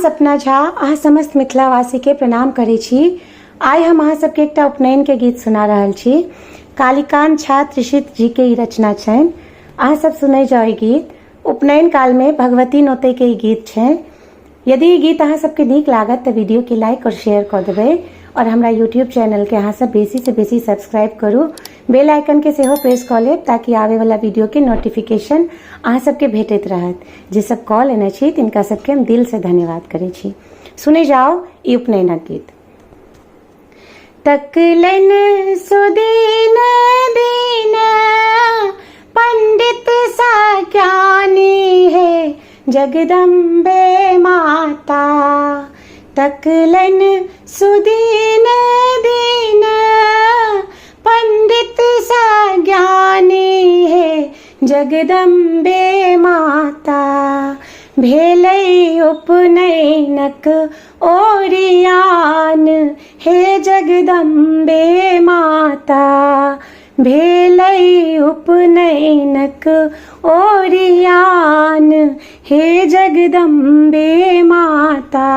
सपना झा अहाँ समस्त मिथिलावासी के प्रणाम करै छी। आइ हम अहाँ सबके एकटा उपनयन के गीत सुना रहल छी। कालिकांत झा त्रिषित जी के ई रचना छनि। अहाँ सब सुनै जाओ ई गीत। उपनयन काल में भगवती नोते के ई गीत छनि। यदि ई गीत अहाँ सबके नीक लागत तो वीडियो के लाइक और शेयर कर देबै और हमरा यूट्यूब चैनल के अहाँ सब बेसी से बेसी सब्सक्राइब करू। बेल आइकन के सेहो प्रेस कऽ लेब ताकि आवे वाला वीडियो के नोटिफिकेशन अहाँ सबके भेटैत रहत। जे सब कॉल लेने छी तिनका सबके हम दिल से धन्यवाद करै छी। सुने जाओ ई उपनयनक गीत। तकलन सुदीन दीन पंडित सा ज्ञानी है जगदम्बे माता। तकलन सुदीन दीन पंडित सा ज्ञानी है जगदम्बे माता। भेलै उपनयनक ओरियान हे जगदम्बे माता। भेलै उपनयनक ओरियान हे जगदम्बे माता।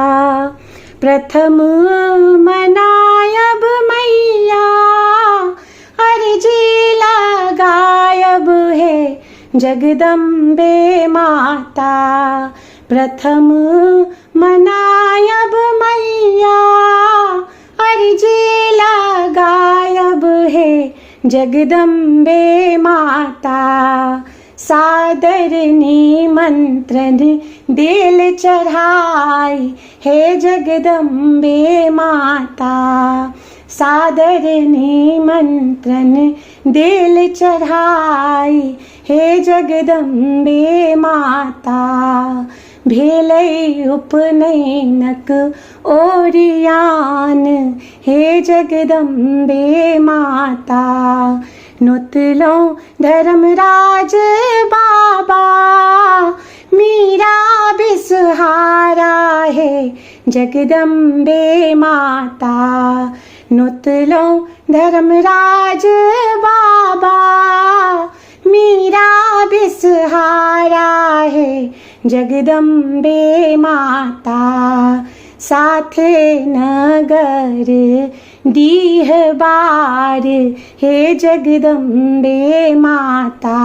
प्रथम मनायब मैया अर्जी लगायब है जगदम्बे माता। प्रथम मनायब मैया अर्जी लगायब है जगदम्बे माता। सादर निमंत्रण दिल चढ़ाई हे जगदम्बे माता। सादर निमंत्रण दिल चढ़ाई हे जगदम्बे माता। भेलै उपनयनक ओरियान हे जगदम्बे माता। नुतलो धर्मराज बाबा मीरा बिसहारा है जगदम्बे माता। नुतलो धर्मराज बाबा मीरा बिसहारा है जगदम्बे माता। साथे नगर दीह बार हे जगदम्बे माता।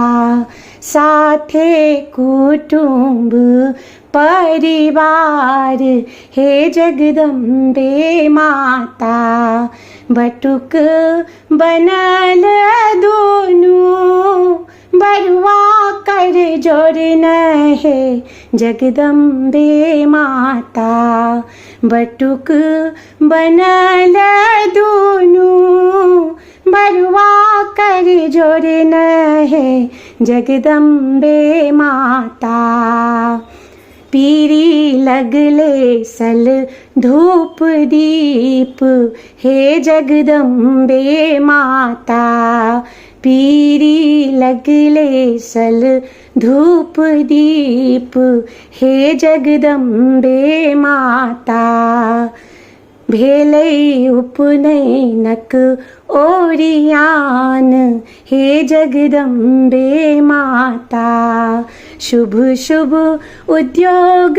साथे कुटुंब परिवार हे जगदम्बे माता। बटुक बनल दोनों बरुआ कर जोड़न है जगदम्बे माता। बटुक बनल दोनों बरुआ कर जोड़न है जगदम्बे माता। पीरी लगले सल धूप दीप हे जगदम्बे माता। पीरी लगले सल धूप दीप हे जगदम्बे माता। भेलै उपनयनक ओरियान हे जगदम्बे माता। शुभ शुभ उद्योग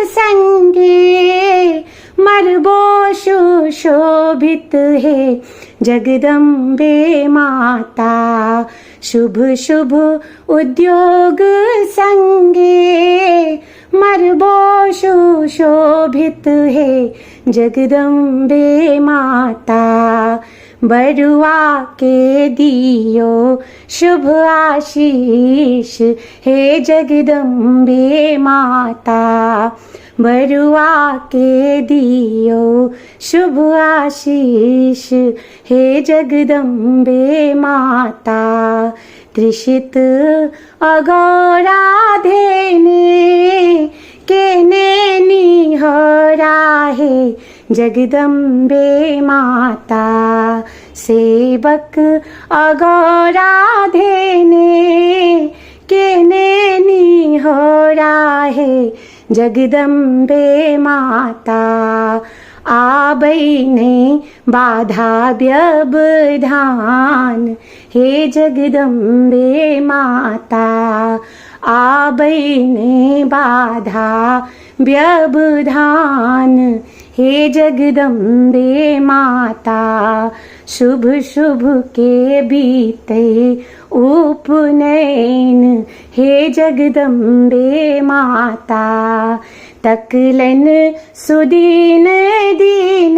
संगे मरबो सुशोभित है जगदम्बे माता। शुभ शुभ उद्योग संगे मरबो सुशोभित है जगदम्बे माता। बरुआ के दियो शुभ आशीष हे जगदम्बे माता। बरुआ के दियो शुभ आशीष हे जगदम्बे माता। त्रिषित अगौरा धेने केने निहरा है जगदम्बे माता। सेवक अगौरा धेने केने निहरा है जगदम्बे माता। आबै नहीं बाधा व्यवधान, हे जगदम्बे माता। आबै नहीं बाधा व्यवधान, हे जगदम्बे माता। शुभ शुभ के बीते उपनयन, हे जगदम्बे माता। तकलन सुदीन दीन,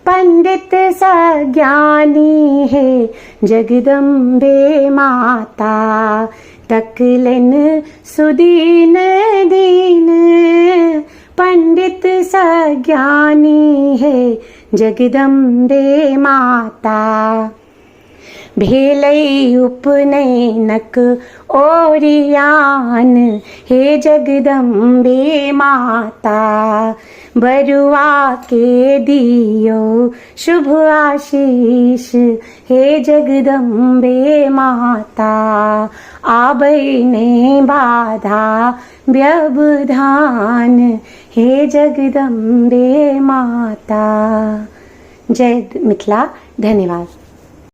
पंडित सज्ञानी, है जगदम्बे माता। तकलन सुदीन दीन, पंडित सज्ञानी, है जगदम्बे माता। भेलै उपनयनक ओरियान, हे जगदम्बे माता। बरुआ के दियो शुभ आशीष, हे जगदम्बे माता। आबै नहीं बाधा व्यवधान, हे जगदम्बे माता। जय मिथिला। धन्यवाद।